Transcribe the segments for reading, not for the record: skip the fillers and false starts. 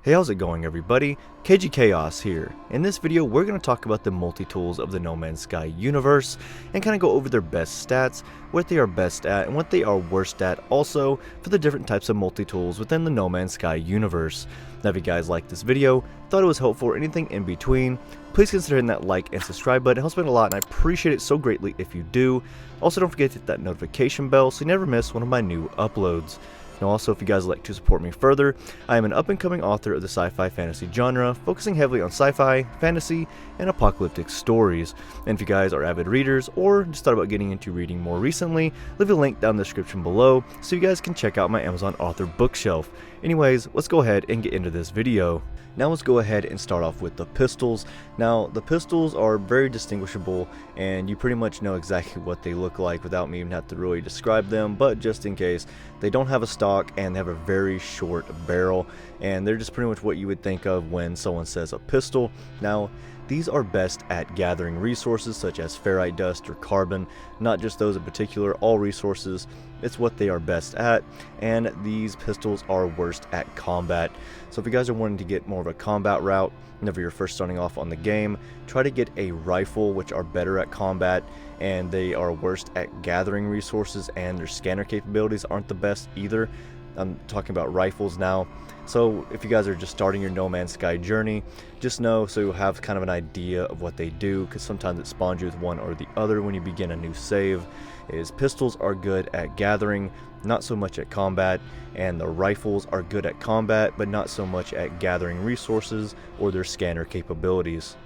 Hey, how's it going everybody? KG Chaos here. In this video, we're going to talk about the multi-tools of the No Man's Sky universe and kind of go over their best stats, what they are best at, and what they are worst at also for the different types of multi-tools within the No Man's Sky universe. Now if you guys liked this video, thought it was helpful or anything in between, please consider hitting that like and subscribe button. It helps me out a lot and I appreciate it so greatly if you do. Also don't forget to hit that notification bell so you never miss one of my new uploads. Now also, if you guys would like to support me further, I am an up-and-coming author of the sci-fi fantasy genre, focusing heavily on sci-fi, fantasy, and apocalyptic stories. And if you guys are avid readers, or just thought about getting into reading more recently, leave a link down in the description below, so you guys can check out my Amazon author bookshelf. Anyways, let's go ahead and get into this video. Now let's go ahead and start off with the pistols. Now the pistols are very distinguishable and you pretty much know exactly what they look like without me even having to really describe them, but just in case, they don't have a stock and they have a very short barrel, and they're just pretty much what you would think of when someone says a pistol. Now these are best at gathering resources such as ferrite dust or carbon, not just those in particular, all resources. It's what they are best at, and these pistols are worst at combat. So if you guys are wanting to get more of a combat route whenever you're first starting off on the game, try to get a rifle, which are better at combat, and they are worst at gathering resources, and their scanner capabilities aren't the best either. I'm talking about rifles now. So if you guys are just starting your No Man's Sky journey, just know so you'll have kind of an idea of what they do, because sometimes it spawns you with one or the other when you begin a new save. Is pistols are good at gathering, not so much at combat, and the rifles are good at combat but not so much at gathering resources or their scanner capabilities.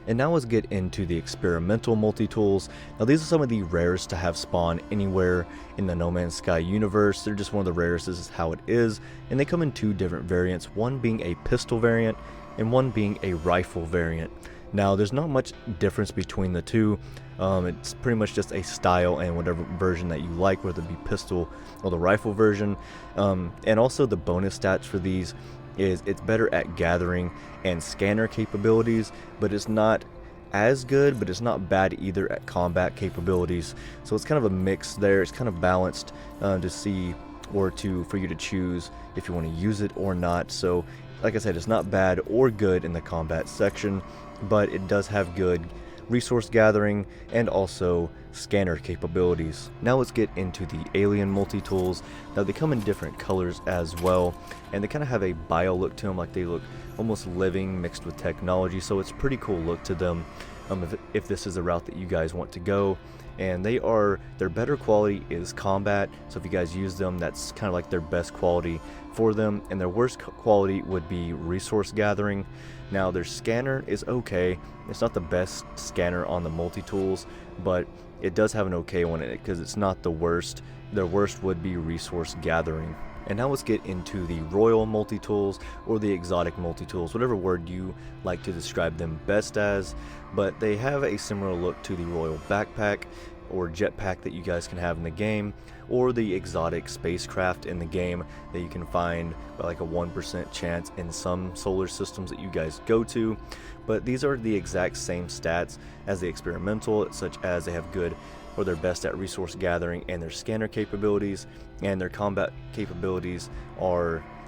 And now let's get into the experimental multi-tools. Now these are some of the rarest to have spawn anywhere in the No Man's Sky universe. They're just one of the rarest, this is how it is, and they come in two different variants, one being a pistol variant and one being a rifle variant. Now there's not much difference between the two. It's pretty much just a style and whatever version that you like, whether it be pistol or the rifle version. And also the bonus stats for these is it's better at gathering and scanner capabilities, but it's not as good, but it's not bad either at combat capabilities. So it's kind of a mix there. It's kind of balanced to see or for you to choose if you want to use it or not. So like I said, it's not bad or good in the combat section, but it does have good resource gathering and also scanner capabilities. Now let's get into the alien multi-tools. Now they come in different colors as well, and they kind of have a bio look to them, like they look almost living mixed with technology, so it's a pretty cool look to them if this is a route that you guys want to go. And their better quality is combat, so if you guys use them, that's kind of like their best quality for them, and their worst quality would be resource gathering. Now their scanner is okay, it's not the best scanner on the multi-tools, but it does have an okay one in it because it's not the worst. Their worst would be resource gathering. And now let's get into the royal multi-tools or the exotic multi-tools, whatever word you like to describe them best as, but they have a similar look to the royal backpack or jetpack that you guys can have in the game, or the exotic spacecraft in the game that you can find by like a 1% chance in some solar systems that you guys go to. But these are the exact same stats as the experimental, such as they have good or they're best at resource gathering and their scanner capabilities, and their combat capabilities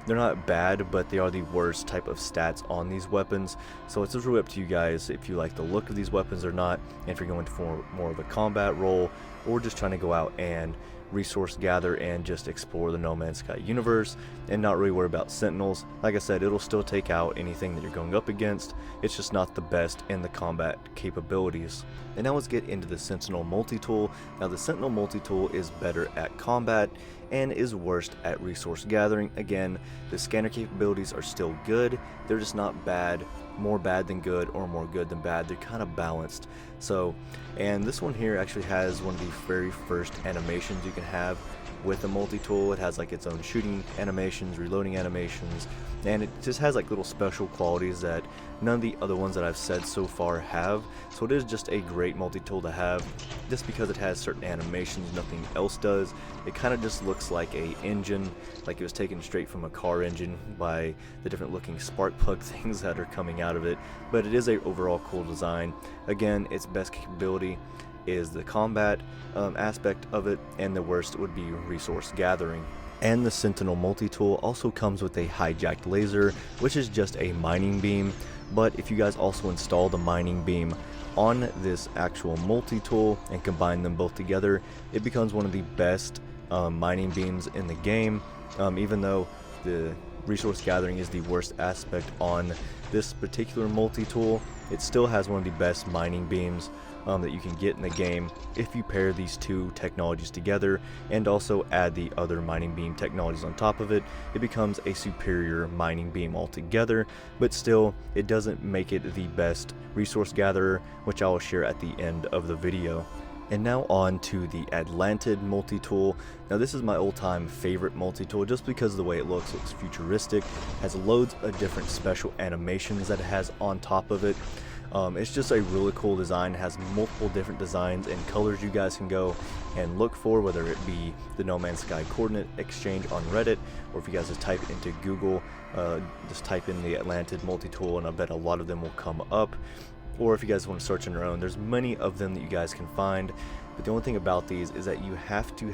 they're not bad, but they are the worst type of stats on these weapons. So it's just really up to you guys if you like the look of these weapons or not, and if you're going for more of a combat role or just trying to go out and resource gather and just explore the No Man's Sky universe and not really worry about sentinels. Like I said, it'll still take out anything that you're going up against, it's just not the best in the combat capabilities. And now let's get into the sentinel multi-tool. Now the sentinel multi-tool is better at combat and is worst at resource gathering. Again, the scanner capabilities are still good, they're just not bad, more bad than good or more good than bad, they're kind of balanced. So, and this one here actually has one of the very first animations you can have with a multi-tool. It has like its own shooting animations, reloading animations, and it just has like little special qualities that none of the other ones that I've said so far have. So it is just a great multi-tool to have, just because it has certain animations nothing else does. It kind of just looks like a engine, like it was taken straight from a car engine by the different looking spark plug things that are coming out of it, but it is a overall cool design. Again, its best capability is the combat aspect of it, and the worst would be resource gathering. And the Sentinel multi-tool also comes with a hijacked laser, which is just a mining beam. But if you guys also install the mining beam on this actual multi-tool and combine them both together, it becomes one of the best mining beams in the game. Even though the resource gathering is the worst aspect on this particular multi-tool, it still has one of the best mining beams that you can get in the game if you pair these two technologies together and also add the other mining beam technologies on top of it. It becomes a superior mining beam altogether, but still it doesn't make it the best resource gatherer, which I will share at the end of the video. And now on to the Atlant multi-tool. Now this is my old-time favorite multi-tool just because of the way it looks futuristic, has loads of different special animations that it has on top of it. It's just a really cool design. It has multiple different designs and colors you guys can go and look for, whether it be the No Man's Sky coordinate exchange on Reddit, or if you guys just type it into Google, just type in the Atlant multi-tool and I bet a lot of them will come up. Or if you guys want to search on your own, there's many of them that you guys can find. But the only thing about these is that you have to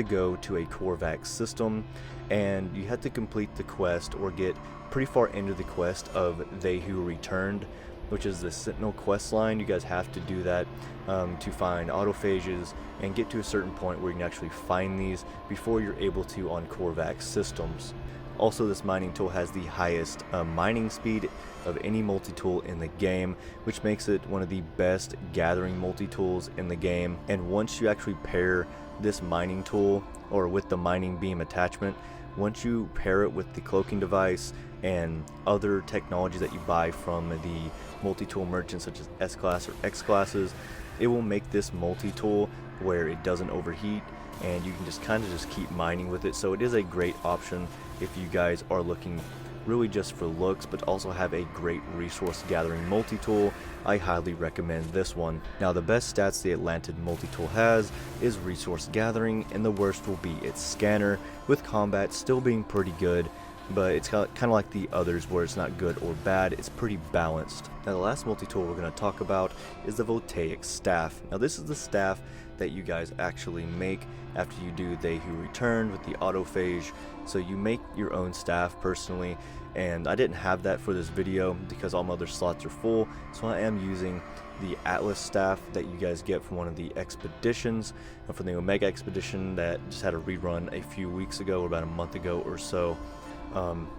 go to a Korvax system, and you have to complete the quest or get pretty far into the quest of They Who Returned, which is the Sentinel quest line. You guys have to do that to find autophages and get to a certain point where you can actually find these before you're able to on Korvax systems. Also, this mining tool has the highest mining speed of any multi-tool in the game, which makes it one of the best gathering multi-tools in the game. And once you actually pair this mining tool, or with the mining beam attachment, once you pair it with the cloaking device and other technologies that you buy from the multi-tool merchants such as S-Class or X-Classes, it will make this multi-tool where it doesn't overheat and you can just kind of just keep mining with it. So it is a great option if you guys are looking really just for looks but also have a great resource gathering multi-tool. I highly recommend this one. Now the best stats the Atlant multi-tool has is resource gathering, and the worst will be its scanner, with combat still being pretty good, but it's kind of like the others where it's not good or bad, it's pretty balanced. Now the last multi-tool we're going to talk about is the Volic staff. Now this is the staff that you guys actually make after you do They Who Returned with the autophage. So you make your own staff personally, and I didn't have that for this video because all my other slots are full, so I am using the Atlas staff that you guys get from one of the expeditions, from the Omega expedition that just had a rerun a few weeks ago, or about a month ago or so.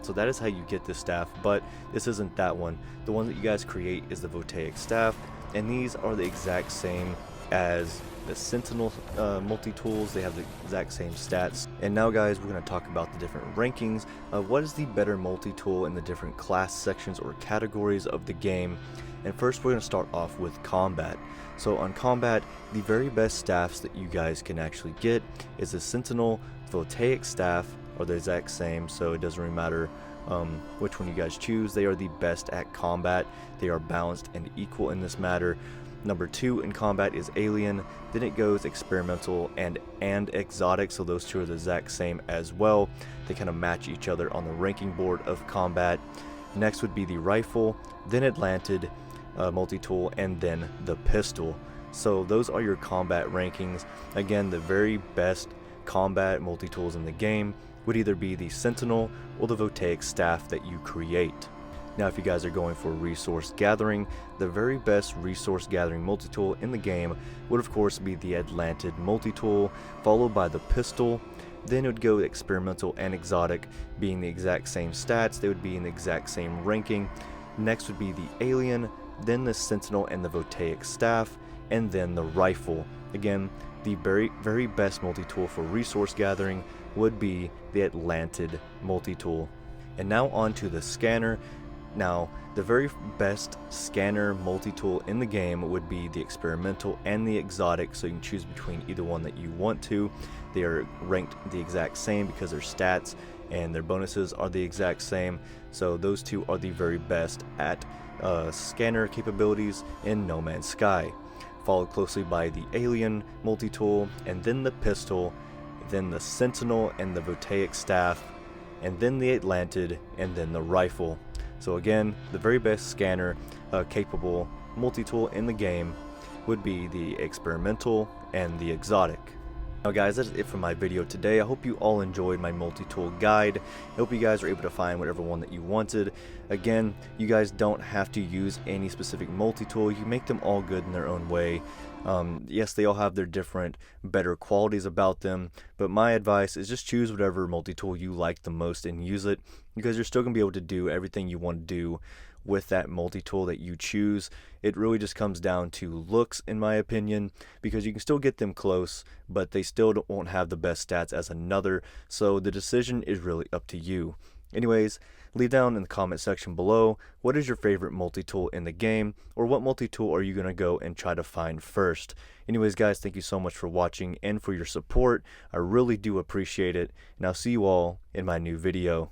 So that is how you get this staff, but this isn't that one. The one that you guys create is the Volic staff, and these are the exact same as the Sentinel multi-tools. They have the exact same stats. And now guys, we're going to talk about the different rankings of what is the better multi-tool in the different class sections or categories of the game. And first we're going to start off with combat. So on combat, the very best staffs that you guys can actually get is the Sentinel Volic staff, are the exact same, so it doesn't really matter which one you guys choose. They are the best at combat. They are balanced and equal in this matter. Number 2 in combat is Alien, then it goes Experimental and Exotic, so those two are the exact same as well. They kind of match each other on the ranking board of combat. Next would be the Rifle, then Atlant multi-tool, and then the Pistol. So those are your combat rankings. Again, the very best combat multi-tools in the game would either be the Sentinel or the Volic staff that you create. Now if you guys are going for resource gathering, the very best resource gathering multi-tool in the game would of course be the Atlant multi-tool, followed by the Pistol. Then it would go Experimental and Exotic, being the exact same stats. They would be in the exact same ranking. Next would be the Alien, then the Sentinel and the Volic staff, and then the Rifle. Again, the very best multi-tool for resource gathering would be the Atlant multi-tool. And now on to the scanner. Now the very best scanner multi-tool in the game would be the Experimental and the Exotic, so you can choose between either one that you want to. They are ranked the exact same because their stats and their bonuses are the exact same, so those two are the very best at scanner capabilities in No Man's Sky, followed closely by the Alien multi-tool, and then the Pistol, then the Sentinel and the Volic staff, and then the Atlant, and then the Rifle. So again, the very best scanner capable multi-tool in the game would be the Experimental and the Exotic. Now guys, that's it for my video today. I hope you all enjoyed my multi-tool guide. I hope you guys were able to find whatever one that you wanted. Again, you guys don't have to use any specific multi-tool. You make them all good in their own way. Yes, they all have their different better qualities about them, but my advice is just choose whatever multi-tool you like the most and use it, because you're still going to be able to do everything you want to do with that multi-tool that you choose. It really just comes down to looks, in my opinion, because you can still get them close, but they still won't have the best stats as another, so the decision is really up to you. Anyways, leave down in the comment section below what is your favorite multi-tool in the game, or what multi-tool are you going to go and try to find first. Anyways guys, thank you so much for watching and for your support. I really do appreciate it, and I'll see you all in my new video.